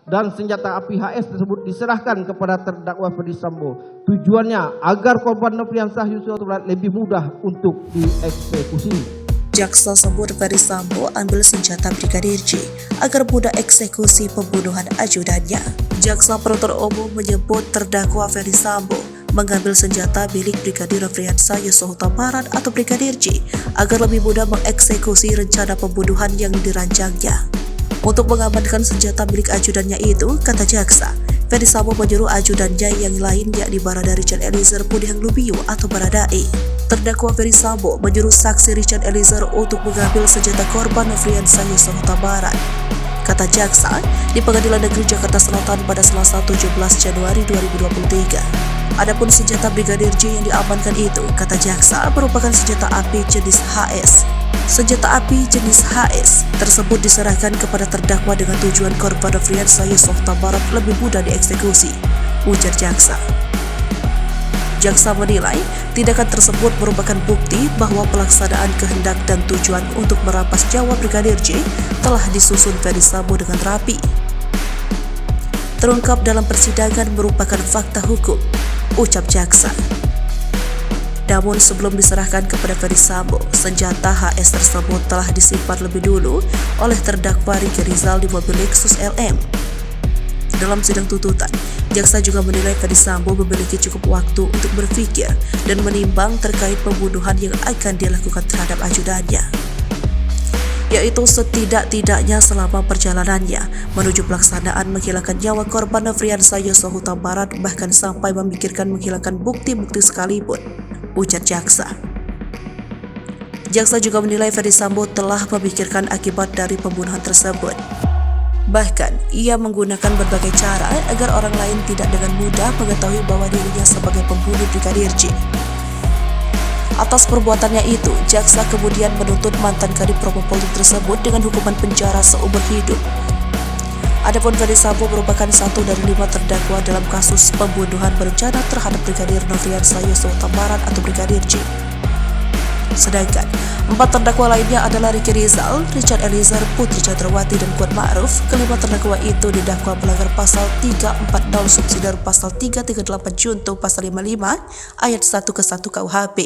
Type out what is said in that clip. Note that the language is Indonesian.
dan senjata api HS tersebut diserahkan kepada terdakwa Ferdy Sambo. Tujuannya agar korban Nofriansah Yosua Huta Barat lebih mudah untuk dieksekusi. Jaksa sebut Ferdy Sambo ambil senjata Brigadir J agar mudah eksekusi pembunuhan ajudannya. Jaksa penuntut umum menyebut terdakwa Ferdy Sambo mengambil senjata milik Brigadir Nofriansah Yosua Huta Barat atau Brigadir J agar lebih mudah mengeksekusi rencana pembunuhan yang dirancangnya. Untuk mengamankan senjata milik ajudannya itu, kata jaksa, Ferdy Sambo menyuruh ajudannya yang lain yakni Barada Richard Eliezer Pudihang Lumiu atau Baradae. Terdakwa Ferdy Sambo menyuruh saksi Richard Eliezer untuk mengambil senjata korban Nofriansah Yosua Huta Barat. Kata jaksa, di Pengadilan Negeri Jakarta Selatan pada Selasa 17 Januari 2023. Adapun senjata Brigadir J yang diamankan itu, kata jaksa, merupakan senjata api jenis HS. Senjata api jenis HS tersebut diserahkan kepada terdakwa dengan tujuan korban Nofriansah Yosua Huta Barat lebih mudah dieksekusi, ujar jaksa. Jaksa menilai tindakan tersebut merupakan bukti bahwa pelaksanaan kehendak dan tujuan untuk merampas nyawa Brigadir J telah disusun Ferdy Sambo dengan rapi. Terungkap dalam persidangan merupakan fakta hukum, ucap jaksa. Namun sebelum diserahkan kepada Ferdy Sambo, senjata HS tersebut telah disimpan lebih dulu oleh terdakwa Riki Rizal di mobil Lexus LM. Dalam sidang tuntutan, jaksa juga menilai Ferdy Sambo memiliki cukup waktu untuk berpikir dan menimbang terkait pembunuhan yang akan dilakukan terhadap ajudannya, yaitu setidak-tidaknya selama perjalanannya menuju pelaksanaan menghilangkan nyawa korban Nofriansah Yosua Huta Barat, bahkan sampai memikirkan menghilangkan bukti-bukti sekalipun, ujar jaksa. Jaksa juga menilai Ferdy Sambo telah memikirkan akibat dari pembunuhan tersebut. Bahkan, ia menggunakan berbagai cara agar orang lain tidak dengan mudah mengetahui bahwa dirinya sebagai pembunuh Brigadir J. Atas perbuatannya itu, jaksa kemudian menuntut mantan Kadif Propam Polri tersebut dengan hukuman penjara seumur hidup. Adapun Ferdy Sambo merupakan satu dari 5 terdakwa dalam kasus pembunuhan berencana terhadap Brigadir Nofriansah Yosua Huta Barat atau Brigadir J. Sedangkan 4 terdakwa lainnya adalah Riki Rizal, Richard Eliezer, Putri Chandrawati, dan Kuat Ma'ruf. Kelima terdakwa itu didakwa melanggar pasal 340 subsidiar pasal 338 junto pasal 55 ayat 1 ke 1 KUHP.